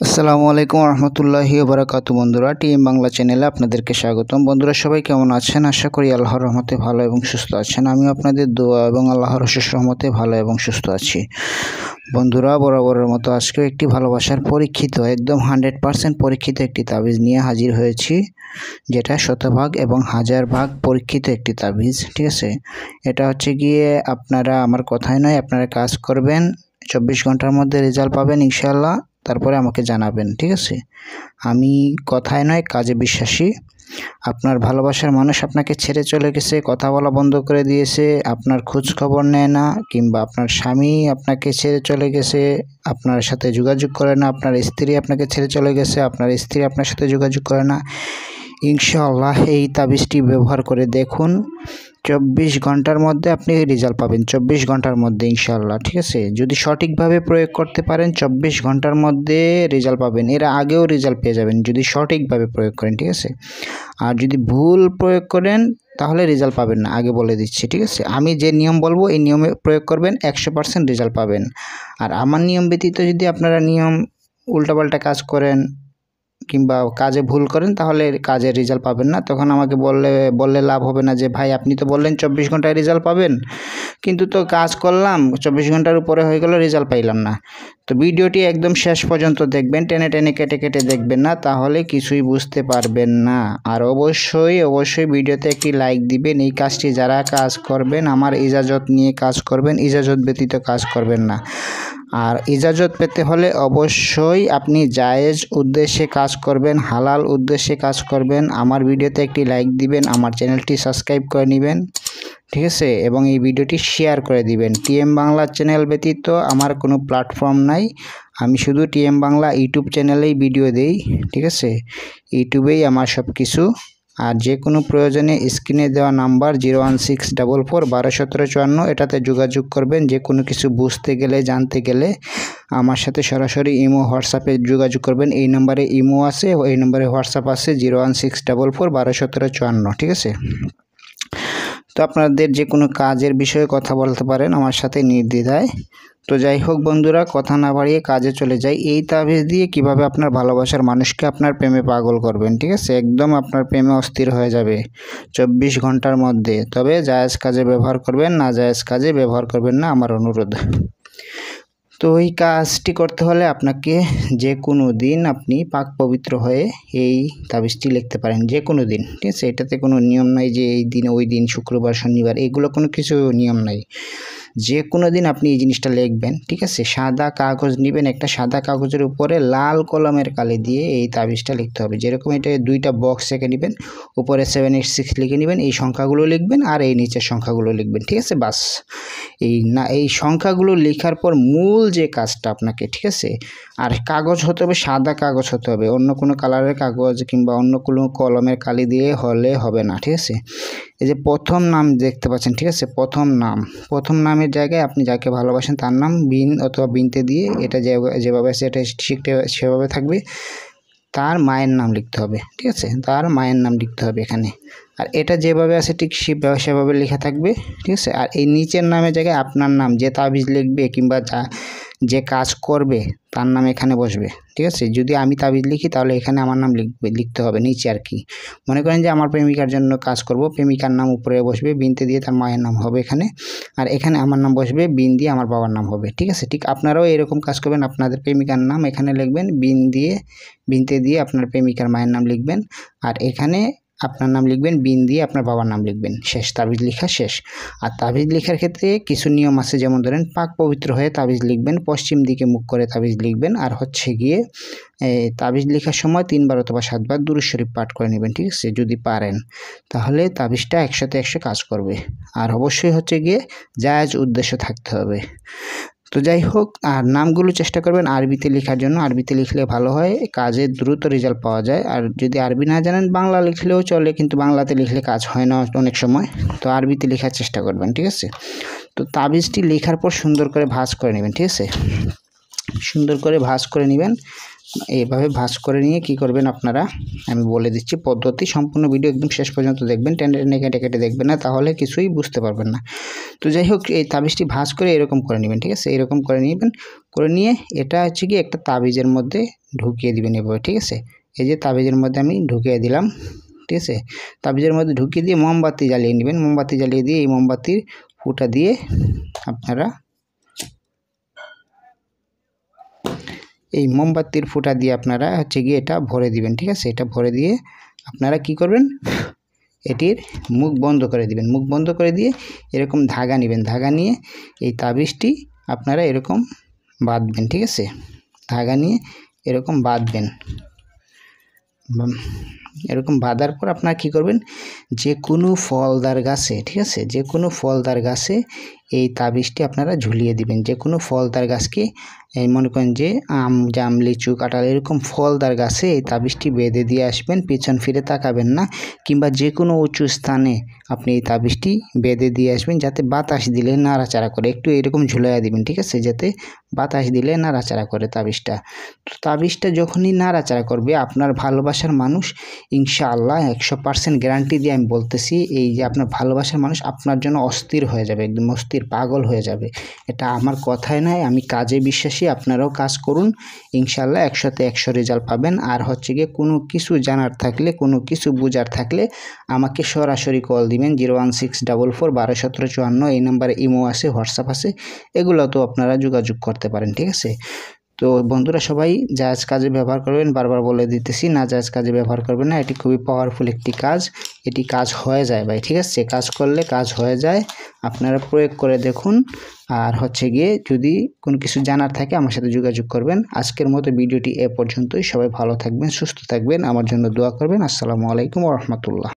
আসসালামু আলাইকুম রহমতুল্লাহি ওবারাকাতু। বন্ধুরা, টিএম বাংলা চ্যানেলে আপনাদেরকে স্বাগতম। বন্ধুরা, সবাই কেমন আছেন? আশা করি আল্লাহর রহমতে ভালো এবং সুস্থ আছেন। আমি আপনাদের দোয়া এবং আল্লাহর অশেষ রহমতে ভালো এবং সুস্থ আছি। বন্ধুরা, বরাবরের মতো আজকেও একটি ভালোবাসার পরীক্ষিত, একদম 100% পরীক্ষিত একটি তাবিজ নিয়ে হাজির হয়েছি, যেটা শতভাগ এবং 1000 ভাগ পরীক্ষিত একটি তাবিজ। ঠিক আছে, এটা হচ্ছে গিয়ে আপনারা, আমার কথাই নয়, আপনারা কাজ করবেন, 24 ঘন্টার মধ্যে রেজাল্ট পাবেন ইনশাআল্লাহ। তারপরে আমাকে জানাবেন। ঠিক আছে, আমি কথায় নয় কাজে বিশ্বাসী। আপনার ভালোবাসার মানুষ আপনাকে ছেড়ে চলে গেছে, কথা বলা বন্ধ করে দিয়েছে, আপনার খোঁজ খবর নেয় না, কিংবা আপনার স্বামী আপনাকে ছেড়ে চলে গেছে, আপনার সাথে যোগাযোগ করে না, আপনার স্ত্রী আপনাকে ছেড়ে চলে গেছে, আপনার স্ত্রী আপনার সাথে যোগাযোগ করে না, ইনশাআল্লাহ এই তাবিজটি ব্যবহার করে দেখুন, 24 ঘন্টার মধ্যে আপনি রেজাল্ট পাবেন। 24 ঘন্টার মধ্যে ইনশাআল্লাহ। ঠিক আছে, যদি সঠিকভাবে প্রয়োগ করতে পারেন 24 ঘন্টার মধ্যে রেজাল্ট পাবেন। এর আগেও রেজাল্ট পেয়ে যাবেন যদি সঠিকভাবে প্রয়োগ করেন। ঠিক আছে, আর যদি ভুল প্রয়োগ করেন তাহলে রেজাল্ট পাবেন না, আগে বলে দিচ্ছি। ঠিক আছে, আমি যে নিয়ম বলবো এই নিয়মে প্রয়োগ করবেন, 100% রেজাল্ট পাবেন। আর আমার নিয়ম ব্যতীত যদি আপনারা নিয়ম উল্টাপাল্টা কাজ করেন কিংবা কাজে ভুল করেন তাহলে কাজের রেজাল্ট পাবেন না। তখন আমাকে বললে লাভ হবে না যে ভাই আপনি তো বললেন 24 ঘন্টায় রেজাল্ট পাবেন, কিন্তু তো কাজ করলাম 24 ঘন্টার উপরে হয়ে গেল, রেজাল্ট পাইলাম না। তো ভিডিওটি একদম শেষ পর্যন্ত দেখবেন, টেনে টেনে কেটে কেটে দেখবেন না, তাহলে কিছুই বুঝতে পারবেন না। আর অবশ্যই ভিডিওতে একটি লাইক দিবেন। এই কাজটি যারা কাজ করবেন আমার ইজাজত নিয়ে কাজ করবেন, ইজাজত ব্যতীত কাজ করবেন না। আর ইজাজত পেতে হলে অবশ্যই আপনি জায়েজ উদ্দেশ্যে কাজ করবেন, হালাল উদ্দেশ্যে কাজ করবেন। আমার ভিডিওতে একটি লাইক দিবেন, আমার চ্যানেলটি সাবস্ক্রাইব করে নেবেন। ঠিক আছে, এবং এই ভিডিওটি শেয়ার করে দিবেন। টিএম বাংলা চ্যানেল ব্যতীত আমার কোনো প্ল্যাটফর্ম নাই, আমি শুধু টিএম বাংলা ইউটিউব চ্যানেলেই ভিডিও দেই। ঠিক আছে, ইউটিউবেই আমার সব কিছু। আর যে কোনো প্রয়োজনে স্ক্রিনে দেওয়া নাম্বার 01644121754, এটাতে যোগাযোগ করবেন। যে কোনো কিছু বুঝতে গেলে, জানতে গেলে আমার সাথে সরাসরি ইমো হোয়াটসঅ্যাপে যোগাযোগ করবেন। এই নাম্বারে ইমো আছে, এই নাম্বারে হোয়াটসঅ্যাপ আছে 01644121754। ঠিক আছে, তো আপনাদের যে কোনো কাজের বিষয়ে কথা বলতে পারেন আমার সাথে নির্দ্বিধায়। তো যাই হোক বন্ধুরা, কথা না বাড়িয়ে কাজে চলে যাই। এই তাবিজ দিয়ে কিভাবে আপনার ভালোবাসার মানুষকে আপনার প্রেমে পাগল করবেন। ঠিক আছে, একদম আপনার প্রেমে অস্থির হয়ে যাবে 24 ঘন্টার মধ্যে। তবে জায়েজ কাজে ব্যবহার করবেন, না জায়েজ কাজে ব্যবহার করবেন না, আমার অনুরোধ। তো এই কাজটি করতে হলে আপনাকে যে কোনো দিন আপনি পাক পবিত্র হয়ে এই তাবিজটি লিখতে পারেন, যে কোনো দিন। ঠিক আছে, এটাতে কোনো নিয়ম নাই যে এই দিন, ওই দিন, শুক্রবার, শনিবার, এগুলো কোনো কিছু নিয়ম নাই। যে কোনো দিন আপনি এই জিনিসটা লিখবেন। ঠিক আছে, সাদা কাগজ নেবেন, একটা সাদা কাগজের উপরে লাল কলমের কালি দিয়ে এই তাবিজটা লিখতে হবে। যেরকম এটা 2টা বক্স এঁকে নেবেন, উপরে 786 লিখে নেবেন, এই সংখ্যাগুলো লিখবেন আর এই নিচের সংখ্যাগুলো লিখবেন। ঠিক আছে, বাস। এই সংখ্যাগুলো লেখার পর মূল যে কাজটা আপনাকে, ঠিক আছে, আর কাগজ হতে হবে, সাদা কাগজ হতে হবে, অন্য কোনো কালারের কাগজ কিংবা অন্য কোনো কলমের কালি দিয়ে হলে হবে না। ঠিক আছে, এই যে প্রথম নাম দেখতে পাচ্ছেন, ঠিক আছে, প্রথম নামের জায়গায় আপনি যাকে ভালোবাসেন তার নাম বিন অথবা বিনতে দিয়ে, এটা যেভাবে আছে এটা ঠিক সেভাবে থাকবে। তার মায়ের নাম লিখতে হবে। ঠিক আছে, তার মায়ের নাম লিখতে হবে এখানে। আর এটা যেভাবে আছে ঠিক সেভাবে লেখা থাকবে। ঠিক আছে, আর এই নিচের নামের জায়গায় আপনার নাম, যে তাবিজ লিখবে কিংবা যে কাজ করবে তার নাম এখানে বসবে। ঠিক আছে, যদি আমি তাবিজ লিখি তাহলে এখানে আমার নাম লিখতে হবে নিচে আর কি। মনে করেন যে আমার প্রেমিকার জন্য কাজ করব, প্রেমিকার নাম উপরে বসবে, বিনতে দিয়ে তার মায়ের নাম হবে এখানে, আর এখানে আমার নাম বসবে, বিন দিয়ে আমার বাবার নাম হবে। ঠিক আছে, ঠিক আপনারাও এরকম কাজ করবেন, আপনাদের প্রেমিকার নাম এখানে লিখবেন, বিনতে দিয়ে আপনার প্রেমিকার মায়ের নাম লিখবেন, আর এখানে আপনার নাম লিখবেন, বিন দিয়ে আপনার বাবার নাম লিখবেন। শেষ, তাবিজ লেখা শেষ। আর তাবিজ লেখার ক্ষেত্রে কিছু নিয়ম আছে, যেমন ধরেন পাক পবিত্র হয়ে তাবিজ লিখবেন, পশ্চিম দিকে মুখ করে তাবিজ লিখবেন, আর হচ্ছে গিয়ে তাবিজ লেখার সময় 3 বার অথবা 7 বার দুরূদ শরীফ পাঠ করে নেবেন। ঠিক আছে, যদি পারেন তাহলে তাবিজটা 100-100 কাজ করবে। আর অবশ্যই হচ্ছে গিয়ে জায়েজ উদ্দেশ্য থাকতে হবে। তো যাই হোক, আর নামগুলো চেষ্টা করবেন আরবিতে লেখার জন্য, আরবিতে লিখলে ভালো হয়, কাজে দ্রুত রেজাল্ট পাওয়া যায়। আর যদি আরবি না জানেন বাংলা লিখলেও চলে, কিন্তু বাংলাতে লিখলে কাজ হয় না অনেক সময়, তো আরবিতে লেখার চেষ্টা করবেন। ঠিক আছে, তো তাবিজটি লেখার পর সুন্দর করে ভাঁজ করে নেবেন। ঠিক আছে, সুন্দর করে ভাঁজ করে নেবেন। এইভাবে ভাঁজ করে নিয়ে কি করবেন আপনারা, আমি বলে দিচ্ছি পদ্ধতি, সম্পূর্ণ ভিডিও একদম শেষ পর্যন্ত দেখবেন, টেনে টেনে কেটে কেটে দেখবেন না, তাহলে কিছুই বুঝতে পারবেন না। তো যাই হোক, এই তাবিজটি ভাঁজ করে এরকম করে নেবেন। ঠিক আছে, এরকম করে নেবেন, করে নিয়ে এটা হচ্ছে কি একটা তাবিজের মধ্যে ঢুকিয়ে দিবেন এভাবে, ঠিক আছে। এই যে তাবিজের মধ্যে আমি ঢুকিয়ে দিলাম, ঠিক আছে। তাবিজের মধ্যে ঢুকিয়ে দিয়ে মোমবাতি জ্বালিয়ে নেবেন। মোমবাতি জ্বালিয়ে দিয়ে এই মোমবাতির ফুটা দিয়ে আপনারা হচ্ছে গিয়ে এটা ভরে দিবেন, ঠিক আছে। এটা ভরে দিয়ে আপনারা কি করবেন, এটির মুখ বন্ধ করে দিবেন। মুখ বন্ধ করে দিয়ে এরকম ধাগা নেবেন। ধাগা নিয়ে এই তাবিজটি আপনারা এরকম বাঁধবেন, ঠিক আছে। ধাগা নিয়ে এরকম বাঁধবেন। এরকম বাঁধার পর আপনারা কি করবেন, যে কোনো ফলদার গাছে, ঠিক আছে, যে কোনো ফলদার গাছে এই তাবিজটি আপনারা ঝুলিয়ে দিবেন। যে কোনো ফলদার গাছকে মনে করেন যে আম, জাম, লিচু, কাঁঠাল এরকম ফলদার গাছে এই তাবিজটি বেঁধে দিয়ে আসবেন। পিছন ফিরে তাকাবেন না, কিংবা যে কোনো উঁচু স্থানে আপনি এই তাবিজটি বেঁধে দিয়ে আসবেন, যাতে বাতাস দিলে নাড়াচাড়া করে। একটু এরকম ঝুলাইয়া দিবেন, ঠিক আছে, যাতে বাতাস দিলে নাড়াচাড়া করে তাবিজটা। তাবিজটা যখনই নাড়াচাড়া করবে আপনার ভালোবাসার মানুষ, ইনশাআল্লাহ 100% গ্যারান্টি দিয়ে আমি বলতেছি, এই যে আপনার ভালোবাসার মানুষ আপনার জন্য অস্থির হয়ে যাবে, একদম অস্থির, পাগল হয়ে যাবে। এটা আমার কথাই নয়, আমি কাজে বিশ্বাসী। আপনারাও কাজ করুন, ইনশাআল্লাহ 100তে 100 রেজাল্ট পাবেন। আর হচ্ছে গিয়ে কোনো কিছু জানার থাকলে, কোনো কিছু বোঝার থাকলে আমাকে সরাসরি কল দিবেন 01644 121754। এই নাম্বারে ইমো আছে, হোয়াটসঅ্যাপ আছে, এগুলো তো আপনারা যোগাযোগ করতে পারেন, ঠিক আছে। তো বন্ধুরা সবাই জায়েজ কাজে ব্যবহার করবেন, বারবার বলে দিতেছি, না জায়েজ কাজে ব্যবহার করবেন না। এটি খুবই পাওয়ারফুল একটি কাজ, এটি কাজ হয়ে যায় ভাই, ঠিক আছে। কাজ করলে কাজ হয়ে যায়, আপনারা প্রয়োগ করে দেখুন। আর হচ্ছে গিয়ে যদি কোনো কিছু জানার থাকে আমার সাথে যোগাযোগ করবেন। আজকের মতো ভিডিওটি এ পর্যন্তই। সবাই ভালো থাকবেন, সুস্থ থাকবেন, আমার জন্য দোয়া করবেন। আসসালামু আলাইকুম ওয়া রাহমাতুল্লাহ।